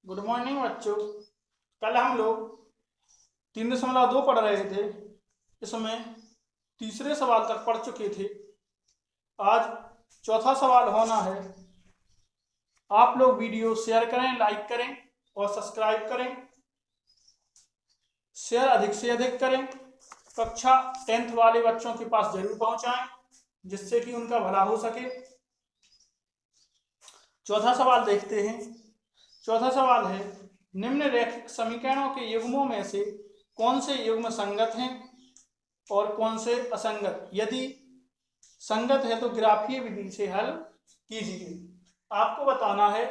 Good morning बच्चों। कल हम लोग 3.2 पढ़ रहे थे। इसमें तीसरे सवाल तक पढ़ चुके थे। आज चौथा सवाल होना है। आप लोग वीडियो शेयर करें, लाइक करें और सब्सक्राइब करें। शेयर अधिक से अधिक करें। कक्षा 10th वाले बच्चों के पास जरूर पहुंचाएं, जिससे कि उनका भला हो सके। चौथा सवाल देखते हैं। चौथा सवाल है, निम्न रैखिक समीकरणों के युग्मों में से कौन से युग्म संगत हैं और कौन से असंगत। यदि संगत है तो ग्राफीय विधि से हल कीजिए। आपको बताना है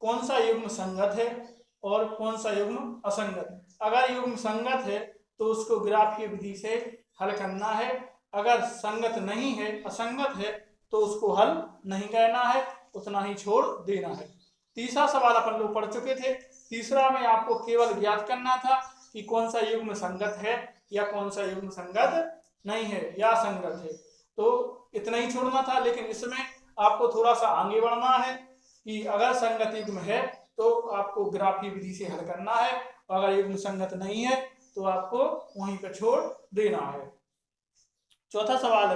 कौन सा युग्म संगत है और कौन सा युग्म असंगत। अगर युग्म संगत है तो उसको ग्राफीय विधि से हल करना है। अगर संगत नहीं है, असंगत है, तो उसको हल नहीं करना है, उतना ही छोड़ देना है। तीसरा सवाल अपन लोग पढ़ चुके थे। तीसरा में आपको केवल ज्ञात करना था कि कौन सा युग्म संगत है या कौन सा युग्म संगत नहीं है या संगत है। तो इतना ही छोड़ना था। लेकिन इसमें आपको थोड़ा सा आगे बढ़ना है कि अगर संगत युग्म है तो आपको ग्राफीय विधि से हल करना है, और अगर युग्म संगत नहीं है तो आपको वहीं पर छोड़ देना है। चौथा सवाल,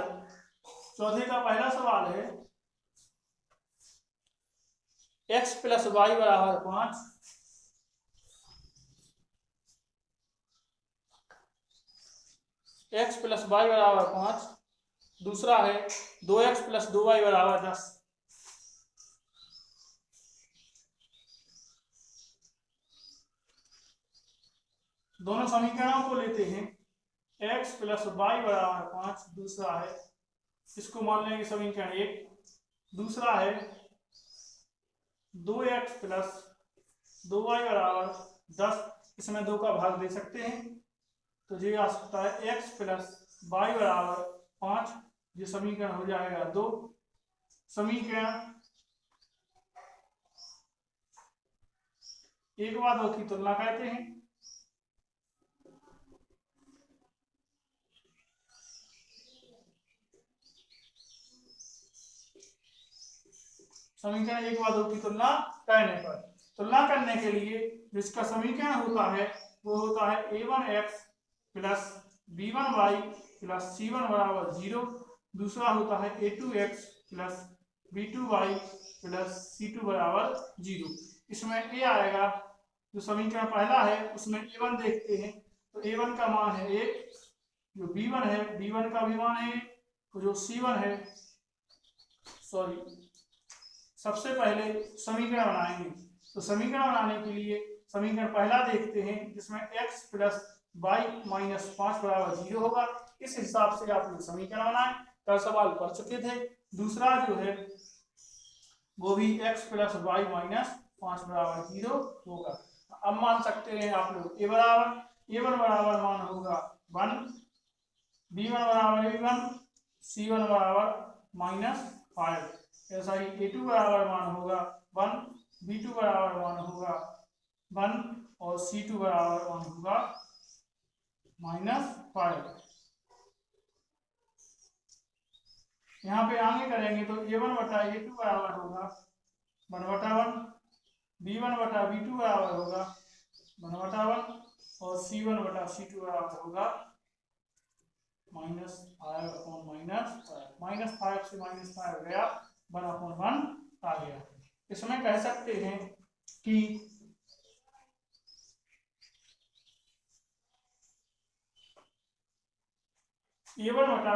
चौथे का पहला सवाल है, x + y = 5, x + y = 5। दूसरा है 2x + 2y = 10। दोनों समीकरणों को लेते हैं। x + y = 5 दूसरा है, इसको मान लेंगे समीकरण 1। दूसरा है 2x + 2y = 10। इसमें 2 का भाग दे सकते हैं, तो ये आ सकता है x + y = 5। ये समीकरण हो जाएगा 2। समीकरण 1 व 2 की तुलना कहते हैं। समीकरण 1 व 2 की तुलना करने के लिए जिसका समीकरण होता है वो होता है a1x + b1y + c1 = 0। दूसरा होता है a2x + b2y + c2 = 0। इसमें a आएगा, जो समीकरण पहला है उसमें a1 देखते हैं, तो a1 का मान है 1, जो b1 है b1 का भी मान है 1, तो जो c1 है, सबसे पहले समीकरण बनाएंगे। तो समीकरण बनाने के लिए समीकरण पहला देखते हैं, जिसमें x + y - 5 = 0 होगा। इस हिसाब से आप लोग समीकरण बनाएं। कल सवाल पढ़ चुके थे। दूसरा जो है वो भी x + y - 5 = 0 होगा। अब मान सकते हैं आप लोग a1 बराबर मान होगा 1, b1 बराबर a1, c1 बराबर -5। ऐसा ही a2 बराबर मान होगा 1, b2 बराबर मान होगा 1 और c2 बराबर मान होगा -5। यहाँ पे आगे करेंगे तो a1 बटा a2 बराबर होगा 1/1, b1 बटा b2 बराबर होगा 1/1 और c1 बटा c2 बराबर होगा -5/-5 से -5 गया, 1/1 आ गया। इसमें कह सकते हैं कि a1 बटा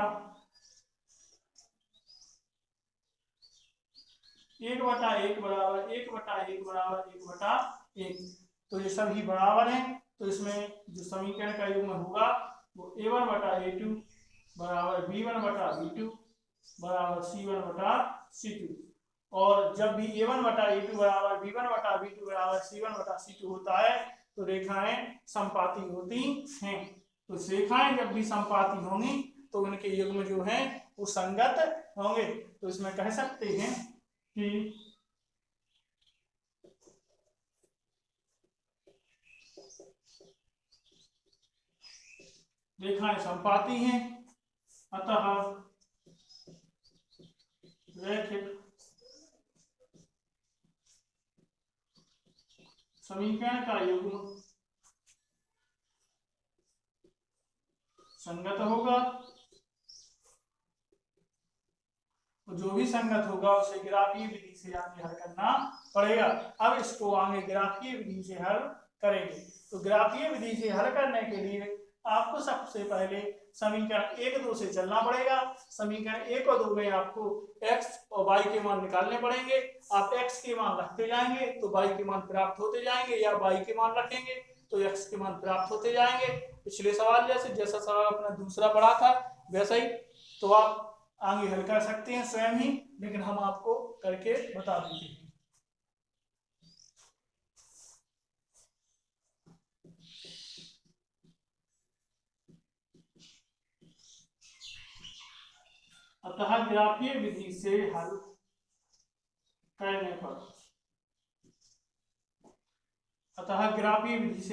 1/1 बराबर 1/1 बराबर 1/1। तो ये सभी बराबर हैं, तो इसमें जो समीकरण का युग्म होगा वो a1 बटा a2 बराबर b1 बटा b2 बराबर c1 बटा c2। और जब भी a1 बटा a2 बराबर b1 बटा b2 बराबर c1 बटा c2 होता है तो रेखाएं समपाती होती हैं। तो रेखाएं जब भी समपाती होंगी तो उनके युग्म जो हैं वो संगत होंगे। तो इसमें कह सकते हैं कि रेखाएं समपाती हैं, अतः रैखिक समीकरण का युग्म संगत होगा, जो भी संगत होगा उसे ग्राफीय विधि से आगे हल करना पड़ेगा। अब इसको आगे ग्राफीय विधि से हल करेंगे। तो ग्राफीय विधि से हल करने के लिए आपको सबसे पहले समीकरण 1 2 से चलना पड़ेगा। समीकरण 1 और 2 में आपको x और y के मान निकालने पड़ेंगे। आप x के मान रखते जाएंगे तो y के मान प्राप्त होते जाएंगे, या y के मान रखेंगे तो x के मान प्राप्त होते जाएंगे। पिछले सवाल जैसा सवाल अपना दूसरा पढ़ा था वैसा ही तो आप आगे हल कर सकते हैं स्वयं ही, लेकिन हम आपको करके बता देते हैं। अतः ग्राफीय विधि से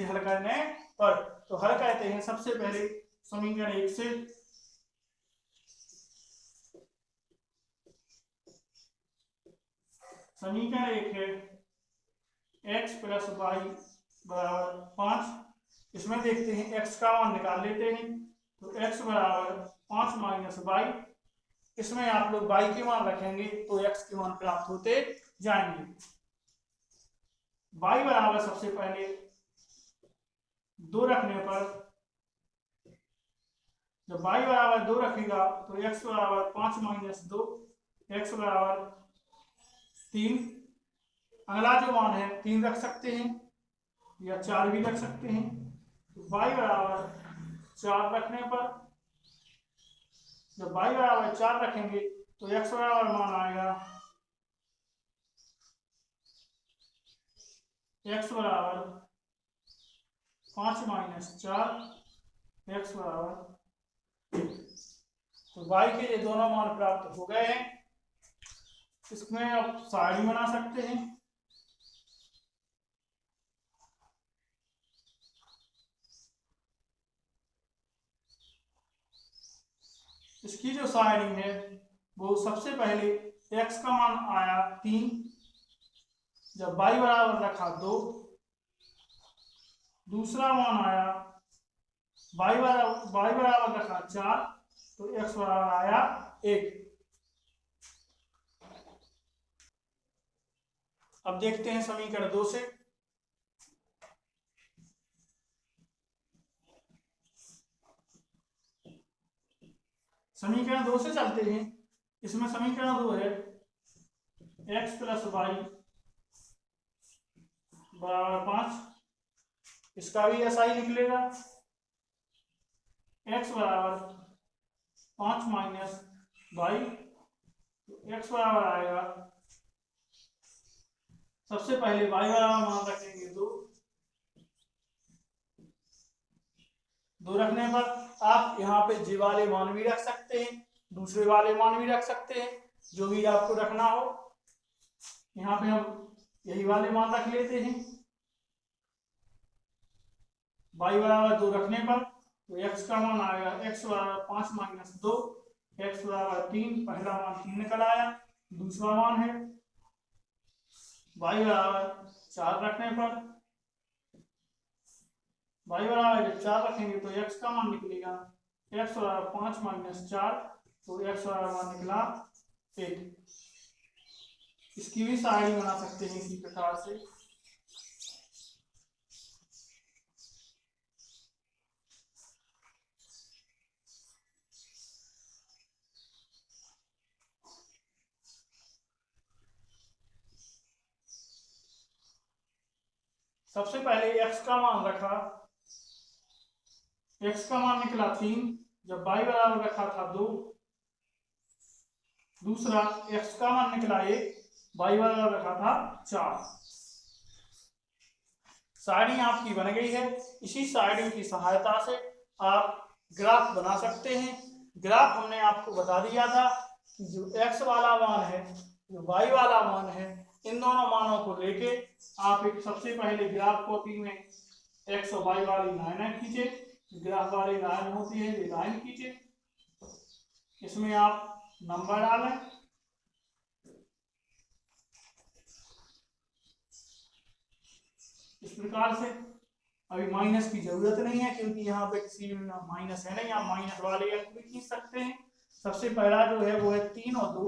हल करने पर तो हल कहते हैं सबसे पहले समीकरण 1 से समीकरण 1 है x + y = 5। इसमें देखते हैं x का मान निकाल लेते हैं। तो x = 5 - y, इसमें आप लोग y के मान रखेंगे तो x के मान प्राप्त होते जाएंगे। y बराबर सबसे पहले 2 रखने पर, जब y बराबर 2 रखेगा तो x = 5 - 2, x = 3। अगला जो मान है 3 रख सकते हैं या 4 भी रख सकते हैं। तो y बराबर 4 रखने पर, जब y बराबर 4 रखेंगे तो x बराबर मान आएगा x बराबर 5 - 4, x बराबर 1। तो y के ये दोनों मान प्राप्त हो गए हैं। इसमें आप सारणी बना सकते हैं। इसकी जो सारणी है वो सबसे पहले x का मान आया 3, जब y बराबर रखा 2, दूसरा मान आया y बराबर रखा 4 तो x बराबर आया 1। अब देखते हैं समीकरण 2 से। समीकरण 2 से चलते हैं। इसमें समीकरण 2 है x + y = 5। इसका भी ऐसा ही निकलेगा, x बराबर 5 - y, x बराबर आएगा, सबसे पहले y बराबर मान रखेंगे 2 रखने पर आप यहाँ पे जी वाले मान भी रख सकते हैं, दूसरे वाले मान भी रख सकते हैं, जो भी आपको रखना हो। यहाँ पे हम यही वाले मान रख लेते हैं। y बराबर 2 रखने पर तो x का मान आएगा x बराबर 5 - 2, x बराबर 3। पहला मान 3 निकल आया। दूसरा मान है y बराबर 4 रखने पर, y बराबर जब 4 रखेंगे तो x का मान निकलेगा x बराबर 5 - 4, तो x बराबर मान निकला 1। इसकी भी सारणी बना सकते हैं इसी प्रकार से। सबसे पहले x का मान रखा, x का मान निकला 3, जब y बराबर रखा था 2। दूसरा x का मान निकला 1, y बराबर रखा था 4। सारणी आपकी बन गई है। इसी सारणी की सहायता से आप ग्राफ बना सकते हैं। ग्राफ हमने आपको बता दिया था कि जो x वाला मान है, जो y वाला मान है, इन दोनों मानों को लेके आप एक सबसे पहले ग्राफ कॉपी में x और y वाली लाइन खींचे। ग्राफ वाली लाइन होती है, ये लाइन खींचे, इसमें आप नंबर डालें। इस प्रकार से अभी माइनस की जरूरत नहीं है क्योंकि यहाँ पे किसी में माइनस है नहीं, आप माइनस वाले अंक भी खींच सकते हैं। सबसे पहला जो है वो है 3 और 2।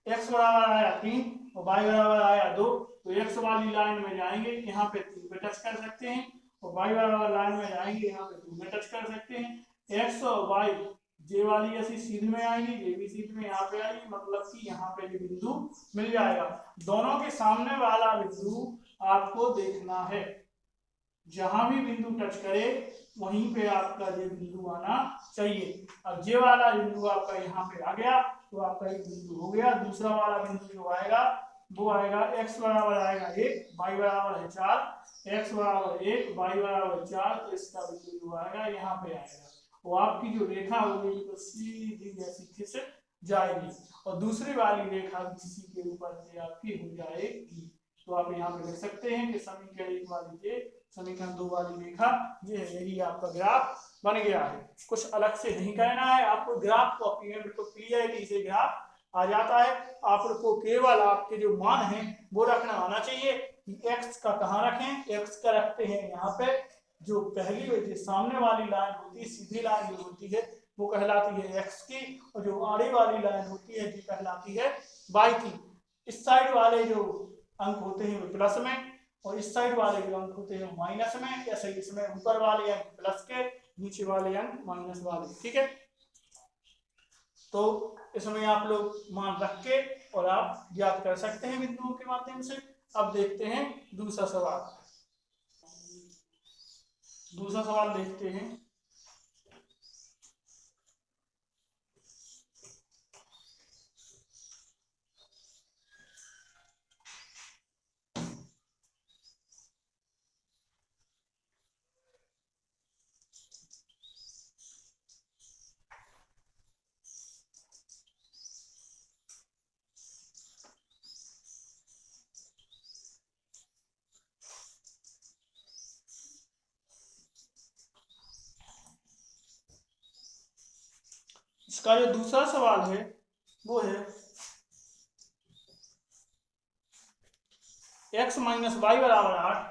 x बराबर आया 3 और y बराबर आया 2, तो x वाली लाइन में जाएंगे, यहाँ पे 3 पे टच कर सकते हैं, और y बराबर लाइन में जाएंगे, यहाँ पे 2 पे टच कर सकते हैं। x और y जे वाली ऐसी सीध में आएंगी, ये भी सीध में यहाँ पे आएगी, मतलब कि यहाँ पे भी बिंदु मिल जाएगा। दोनों के सामने वाला बिंदु आपको देखना है, जहां भी बिंदु टच करे वहीं पे आपका ये बिंदु आना चाहिए। अब ये वाला बिंदु आपका यहाँ पे आ गया तो आपका एक बिंदु हो गया। दूसरा वाला बिंदु जो आएगा वो आएगा x बराबर आएगा 1, y बराबर है 4, x बराबर 1, y बराबर 4, तो इसका बिंदु जो आएगा यहाँ पे आएगा। वो आपकी जो रेखा होगी तो सीधी जैसी खिंच जाएगी और दूसरी वाली रेखा किसी के ऊपर से आपकी हो जाएगी। तो आप यहाँ पे लिख सकते हैं कि समीकरण 1 वाली ये, समीकरण 2 वाली रेखा ये है, यही आपका ग्राफ बन गया है। कुछ अलग से नहीं कहना है आपको, ग्राफ को बिल्कुल क्लियरली से ग्राफ आ जाता है। आपको केवल आपके जो मान है वो रखना आना चाहिए कि x का कहाँ रखें। x का रखते हैं यहाँ पे, जो पहली जो सामने वाली लाइन होती है, सीधी लाइन जो होती है वो कहलाती है x की, और जो आड़ी वाली लाइन होती है जी कहलाती है y की। इस साइड वाले जो अंक होते हैं वो प्लस में, और इस साइड वाले जो अंक होते हैं माइनस में। ऐसे इसमें ऊपर वाले अंक प्लस के, नीचे वाले अंक माइनस वाले, ठीक है। तो इसमें आप लोग मान रख के और आप याद कर सकते हैं बिंदुओं के माध्यम से। अब देखते हैं दूसरा सवाल। दूसरा सवाल देखते हैं। इसका जो दूसरा सवाल है वो है x माइनस वाई बराबर 8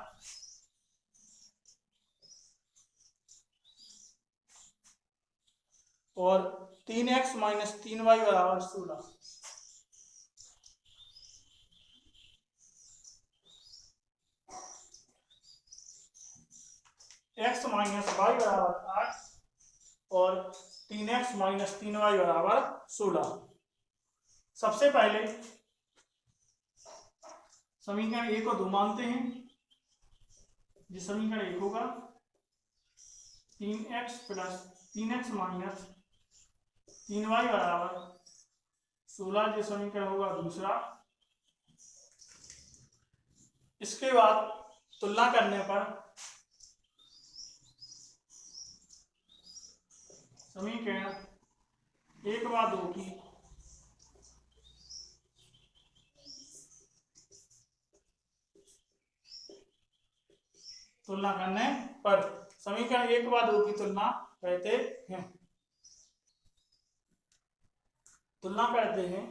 और 3x माइनस 3y बराबर 16। x माइनस वाई बराबर 8 और 3x माइनस 3y बराबर 16। सबसे पहले समीकरण ए को 2 मानते हैं। जिस समीकरण 1 होगा 3x माइनस 3y बराबर 16, जो समीकरण होगा दूसरा। इसके बाद तुलना करने पर समीकरण 1 व 2 की तुलना करने पर समीकरण 1 व 2 की तुलना करते हैं। तुलना करते हैं,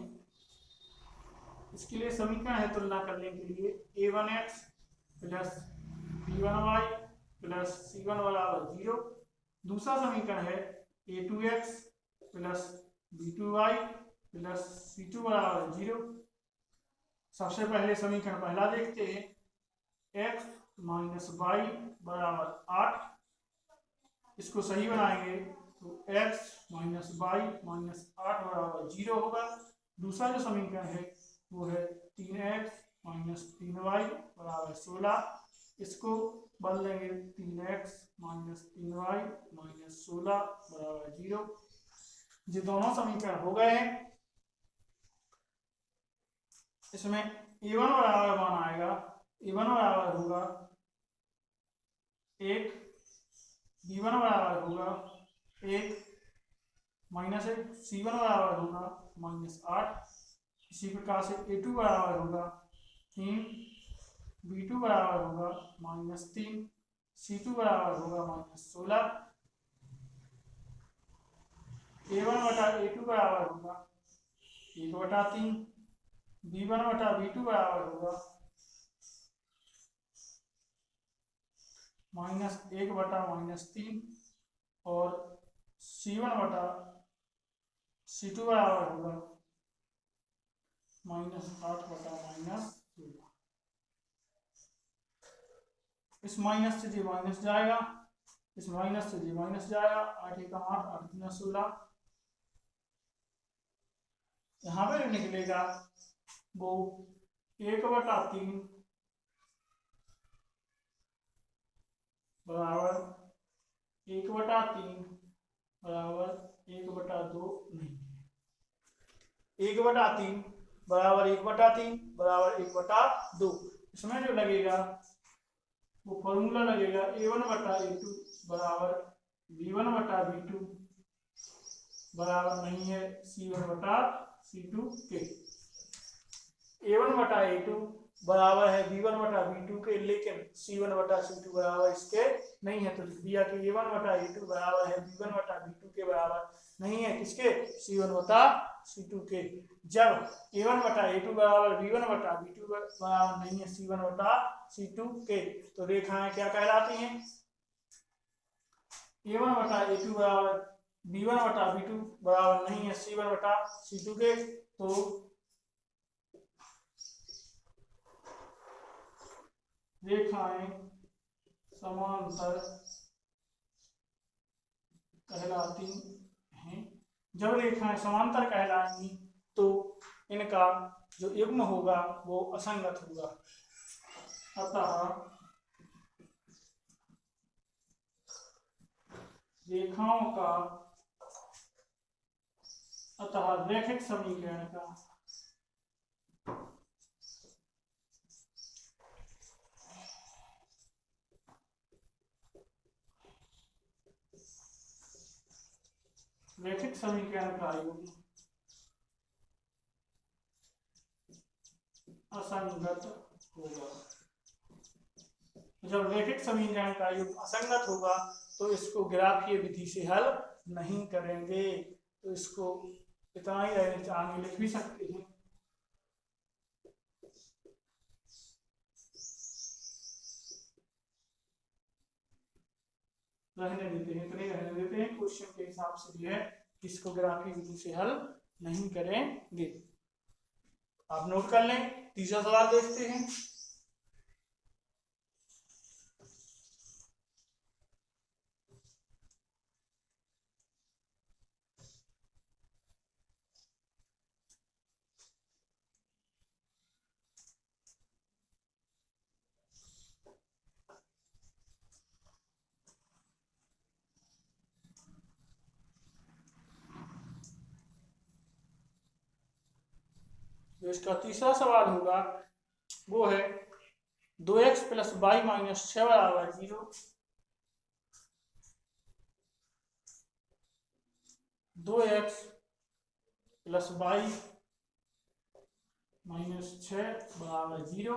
इसके लिए समीकरण है तुलना करने के लिए a1x plus b1y plus c1 बराबर 0। दूसरा समीकरण है a2x plus b2y plus c2 बराबर 0। सबसे पहले समीकरण पहला देखते हैं, x माइनस वाई बराबर 8। इसको सही बनाएंगे तो x माइनस वाई माइनस 8 बराबर 0 होगा। दूसरा जो समीकरण है वो है 3x माइनस 3y बराबर 16। इसको बदल देंगे 3x माइनस 3y माइनस 16 बराबर 0। ये दोनों समीकरण हो गए हैं। इसमें a1 बराबर मान आएगा, a1 बराबर होगा 1, b1 बराबर होगा 1 माइनस 1, c1 बराबर होगा माइनस 8। इसी प्रकार से a2 बराबर होगा 3, b2 बराबर होगा माइनस 3, c2 बराबर होगा माइनस 16। a1 बटा a2 बराबर होगा 1/3, b1 बटा b2 बराबर होगा -1/-3 और C1/C2 बराबर होगा -8/-2। इस माइनस से जी माइनस जाएगा, इस माइनस से जी माइनस जाएगा, 8 × 8 8 × 16। यहाँ पे जो निकलेगा वो 1/3 बराबर 1/3 बराबर 1/2 नहीं है। 1/3 बराबर 1/3 बराबर 1/2। इसमें जो लगेगा वो फॉर्मूला लगेगा A1/A2 बराबर B1/B2 बराबर नहीं है C1/C2 के। A1/A2 बराबर है B1/B2 के, लेकिन C1/C2 बराबर इसके नहीं है, तो लिख दिया कि A1/A2 बराबर है B1/B2 के बराबर नहीं है, किसके? C1/C2 के। जब A1/A2 बराबर B1/B2 बराबर नहीं है C1/C2 के, तो रेखाएं क्या कहलाती हैं? A1/A2 बराबर B1/B2 बराबर नहीं है C1/C2 के, तो रेखाएं समांतर कहलाती हैं। जब रेखाएं समांतर कहलाएंगी तो इनका जो युग्म होगा वो असंगत होगा। अतः रेखाओं का रैखिक समीकरण का रैखिक समीकरण का युग्म असंगत होगा। जब रैखिक समीकरण का युग्म असंगत होगा तो इसको ग्राफीय विधि से हल नहीं करेंगे। तो इसको इतना ही आगे लिख भी सकते हैं। रहने देते हैं, इतने रहने देते हैं। क्वेश्चन के हिसाब से जो है इसको ग्राफीय विधि से हल नहीं करेंगे। आप नोट कर लें। तीसरा सवाल देखते हैं। जो इसका तीसरा सवाल होगा वो है 2x + y - 6 बराबर 0। 2x + y - 6 बराबर 0।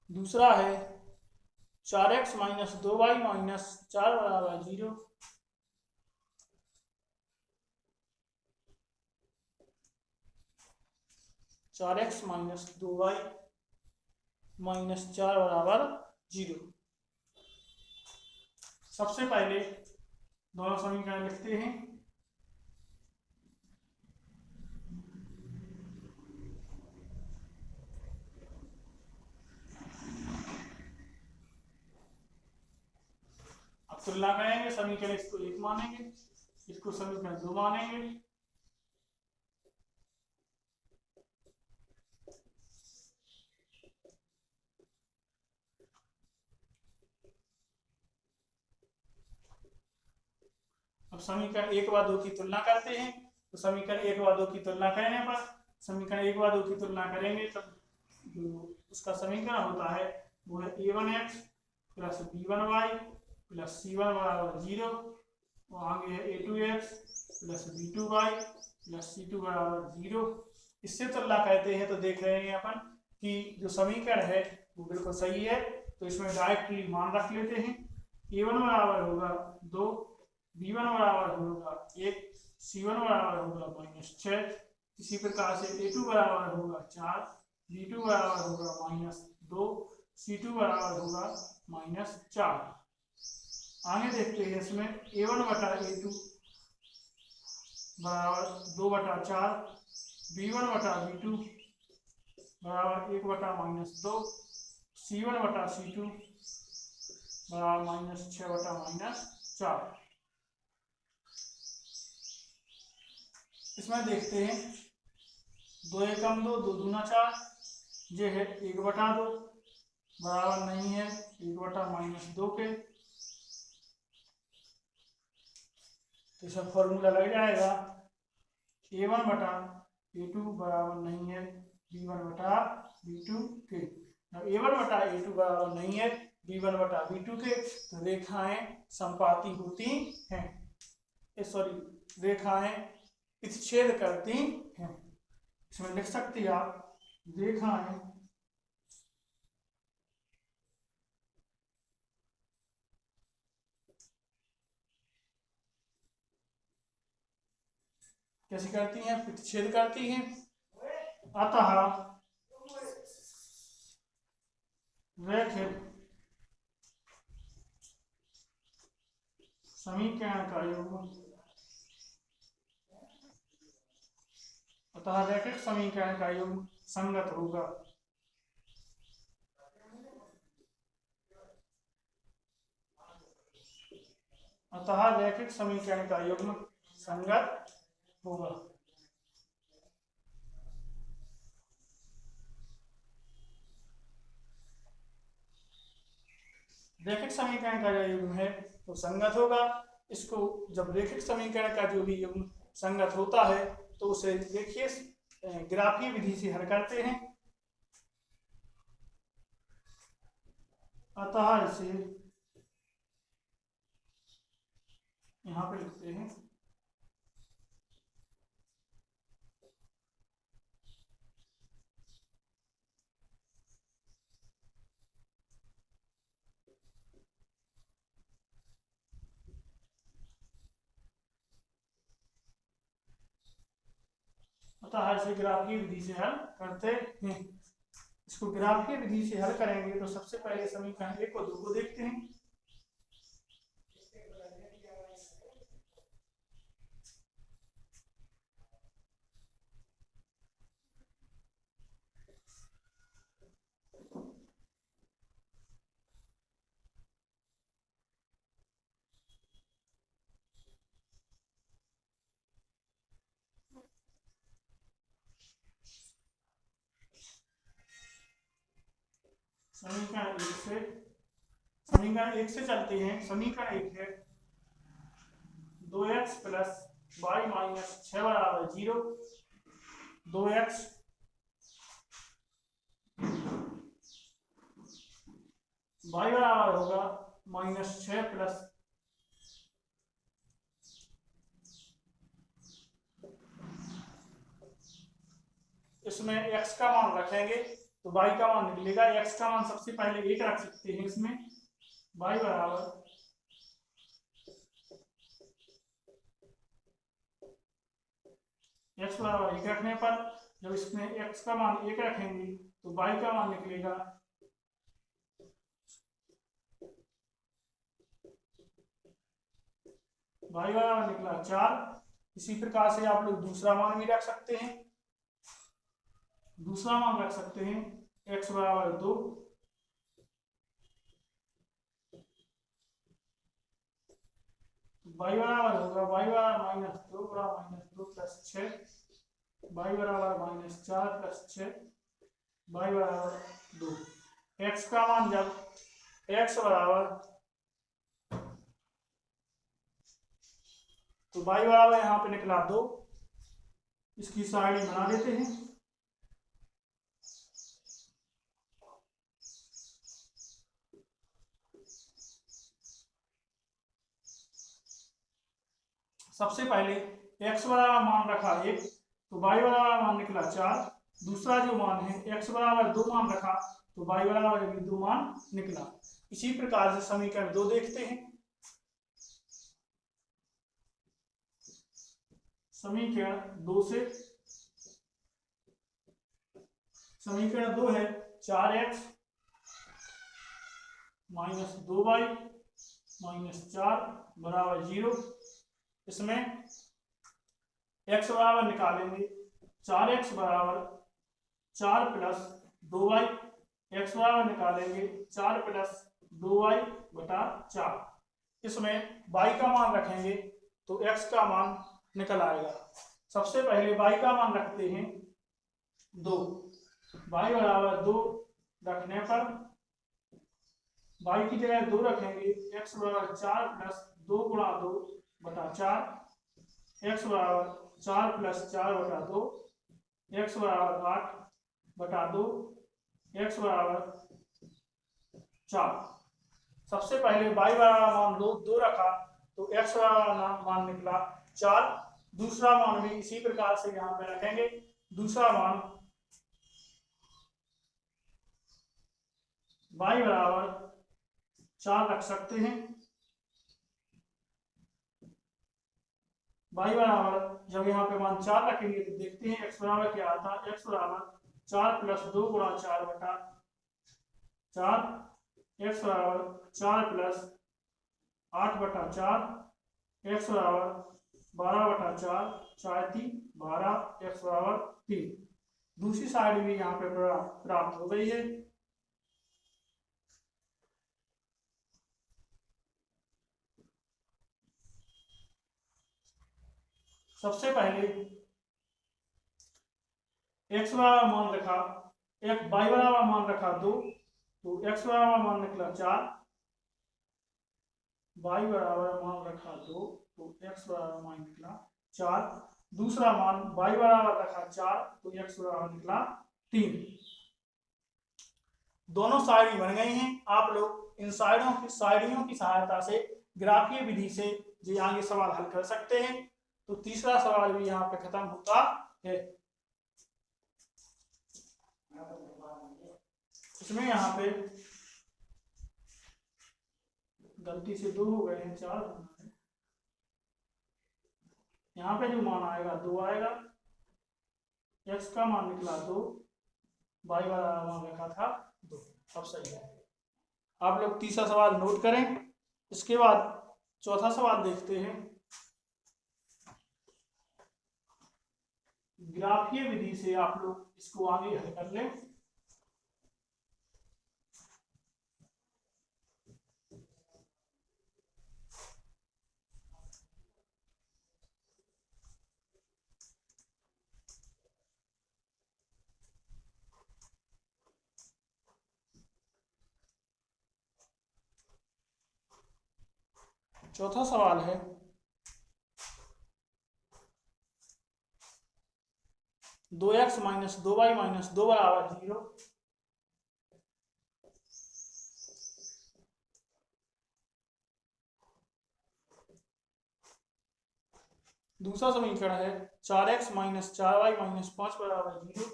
दूसरा है 4x - 2y - 4 बराबर 0। 4x - 2y - 4 बराबर 0। सबसे पहले दोनों समीकरण लिखते हैं। अब तुलना करेंगे। समीकरण इसको 1 मानेंगे, इसको समीकरण 2 मानेंगे। अब समीकरण 1 व 2 की तुलना करते हैं। तो समीकरण 1 व 2 की तुलना करने पर समीकरण 1 व 2 की तुलना करेंगे तो जो उसका समीकरण होता है वो है a1x + b1y + c1 बराबर 0 और आगे है a2x + b2y + c2 बराबर 0। इससे तुलना करते हैं तो देख रहे हैं अपन कि जो समीकरण है वो बिल्कुल सही है। तो इसमें डायरेक्टली मान रख लेते हैं। a1 बराबर होगा 2, b1 बराबर होगा 1, c1 बराबर होगा -6। इसी प्रकार से a2 बराबर होगा 4, b2 बराबर होगा -2, C2 बराबर होगा -4। आगे देखते हैं इसमें A1 बटा A2 बराबर 2/4, B1 बटा B2 बराबर 1 बटा -2, C1 बटा C2 बराबर -6 बटा -4। इसमें देखते हैं 2 एकम 2, 2 दूना 4, ये है 1/2 बराबर नहीं है 1/-2 के। तो इसका फॉर्मूला लग जाएगा A1 बटा A2 बराबर नहीं है B1 बटा B2 के। A1 बटा A2 बराबर नहीं है B1 बटा B2 के, तो रेखाएं समपाती होती हैं, सॉरी रेखाएं छेद करती हैं। इसमें लिख सकते हैं आप रेखाएं कैसी करती हैं, प्रतिच्छेद करती हैं। अतः रैखिक समीकरण का युग्म, अतः रैखिक समीकरण का युग्म संगत होगा। अतः रैखिक समीकरण का युग्म संगत होगा। रैखिक समीकरण का जो युग्म है वो संगत होगा। इसको जब रैखिक समीकरण का जो भी युग्म संगत होता है तो उसे देखिए ग्राफीय विधि से हल करते हैं। अतः इसे यहाँ पे लिखते हैं अतः इसे ग्राफीय विधि से हल करते हैं। इसको ग्राफीय विधि से हल करेंगे तो सबसे पहले समीकरण 1 और 2 को देखते हैं। समीकरण 1 से चलते हैं। समीकरण 1 है 2x प्लस y माइनस 6 बराबर 0। 2x y बराबर होगा -6 प्लस इसमें x का मान रखेंगे तो y का मान निकलेगा। x का मान सबसे पहले 1 रख सकते हैं इसमें। y बराबर x बराबर 1 रखने पर जब इसमें x का मान 1 रखेंगे तो y का मान निकलेगा y बराबर निकला 4। इसी प्रकार से आप लोग दूसरा मान भी रख सकते हैं। दूसरा मान रख सकते हैं x बराबर 2, y बराबर होगा y बराबर -2 बराबर -2 प्लस 6, y बराबर -4 प्लस 6, y बराबर 2। x का मान जब x बराबर तो y बराबर यहाँ पे निकला 2। इसकी सारणी बना देते हैं। सबसे पहले x बराबर मान रखा 1 तो y बराबर मान निकला 4। दूसरा जो मान है x बराबर 2 मान रखा तो y बराबर भी 2 मान निकला। इसी प्रकार से समीकरण 2 देखते हैं। समीकरण 2 से समीकरण 2 है 4x माइनस 2y माइनस 4 बराबर 0। इसमें x बराबर निकालेंगे 4x बराबर 4 प्लस 2y, x बराबर निकालेंगे 4 प्लस 2y बटा 4। इसमें y का मान रखेंगे तो x का मान निकल आएगा। सबसे पहले y का मान रखते हैं 2, y बराबर 2 रखने पर y की जगह 2 रखेंगे, x बराबर 4 प्लस 2 गुणा 2 बटा 4, x बराबर 4 प्लस 4 बटा 2, x बराबर 8 बटा 2, x बराबर 4। सबसे पहले y बराबर मान 2 रखा तो x बराबर मान निकला 4। दूसरा मान भी इसी प्रकार से यहाँ पे रखेंगे। दूसरा मान y बराबर 4 रख सकते हैं। y बराबर जब यहाँ पे मान 4 रखेंगे तो देखते हैं x बराबर क्या आता है। x बराबर 4 प्लस 2 गुणा 4 बटा 4, x बराबर 4 प्लस 8 बटा 4, x बराबर 12 बटा 4, 4 3 12, x बराबर 3। दूसरी साइड भी यहाँ पे प्राप्त हो गई है। सबसे पहले x बराबर मान रखा, एक y बराबर मान रखा 2 तो x बराबर मान निकला 4, y बराबर मान रखा 2 तो x बराबर मान निकला 4। दूसरा मान y बराबर रखा 4 तो x बराबर निकला 3। दोनों साइड बन गई हैं। आप लोग इन साइडियों की सहायता से ग्राफीय विधि से जो आगे सवाल हल कर सकते हैं। तो तीसरा सवाल भी यहाँ पे खत्म होता है। इसमें यहाँ पे गलती से 2 हो गए हैं, 4 यहाँ पे जो मान आएगा 2 आएगा, x का मान निकला 2, y वाला मान रखा था 2। अब सही है। आप लोग तीसरा सवाल नोट करें। इसके बाद चौथा सवाल देखते हैं। ग्राफीय विधि से आप लोग इसको आगे हल कर लें। चौथा सवाल है 2x माइनस 2y माइनस 2 बराबर 0। दूसरा समीकरण है 4x माइनस 4y माइनस 5 बराबर 0।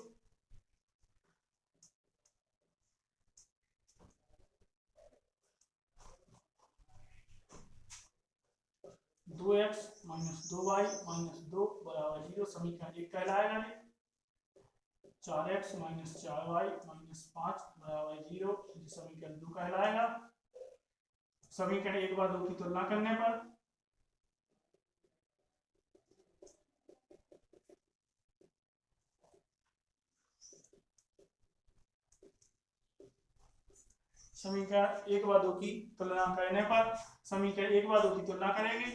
दो एक्स माइनस 2y माइनस 2 बराबर 0 समीकरण 1 कहलाएगा। 4x माइनस 4y माइनस 5 बराबर 0 समीकरण 2 कहलाएगा। समीकरण 1 व 2 की तुलना करने पर समीकरण 1 व 2 की तुलना करने पर समीकरण 1 व 2 की तुलना करेंगे।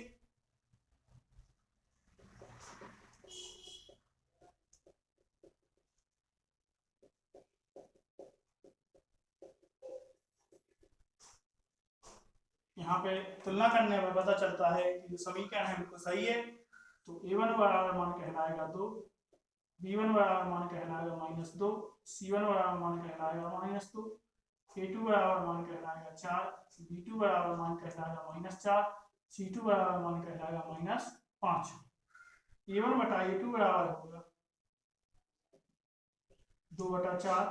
यहाँ पे तुलना करने पर पता चलता है कि जो समीकरण है बिल्कुल सही है। तो a1 बराबर मान कहलाएगा 2, b1 बराबर मान कहलाएगा -2, c1 बराबर मान कहलाएगा -2, a2 बराबर मान कहलाएगा 4, b2 बराबर मान कहलाएगा -4, c2 बराबर मान कहलाएगा -5। a1 बटा a2 बराबर होगा 2 बटा 4,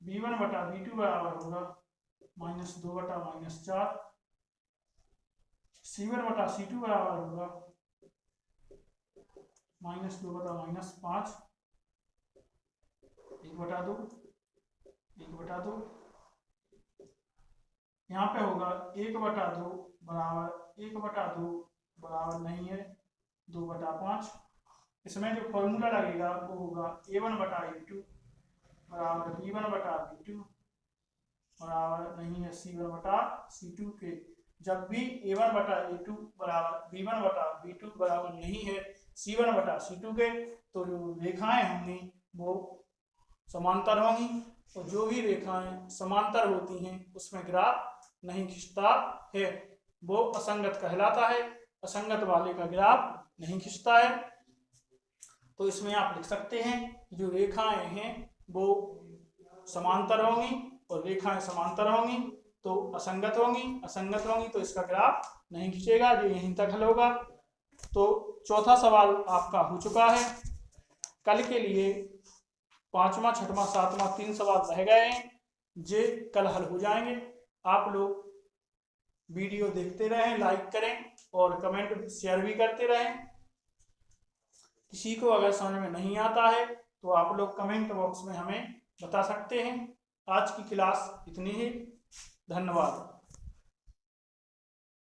b1 बटा b2 बराबर होगा -2 बटा -4, c1 बटा c2 बराबर होगा -2 बटा -5, 1 बटा 2, 1 बटा 2। यहाँ पे होगा 1/2 बराबर 1/2 बराबर नहीं है 2/5। इसमें जो फॉर्मूला लगेगा वो होगा a1/a2 बराबर b1/b2 बराबर नहीं है c1/c2 के। जब भी a1/a2 बराबर b1/b2 बराबर नहीं है c1/c2 के, तो जो रेखाएं होंगी वो समांतर होंगी, और जो भी रेखाएं समांतर होती हैं उसमें ग्राफ नहीं खिंचता है, वो असंगत कहलाता है। असंगत वाले का ग्राफ नहीं खिंचता है। तो इसमें आप लिख सकते हैं जो रेखाएं हैं वो समांतर होंगी, और रेखाएं समांतर होंगी तो असंगत होंगी, असंगत होंगी तो इसका ग्राफ नहीं खींचेगा। जो यहीं तक हल होगा। तो चौथा सवाल आपका हो चुका है। कल के लिए 5वां, 6वां, 7वां 3 सवाल रह गए हैं, जे कल हल हो जाएंगे। आप लोग वीडियो देखते रहें, लाइक करें और कमेंट शेयर भी करते रहें। किसी को अगर समझ में नहीं आता है तो आप लोग कमेंट बॉक्स में हमें बता सकते हैं। आज की क्लास इतनी ही। धन्यवाद।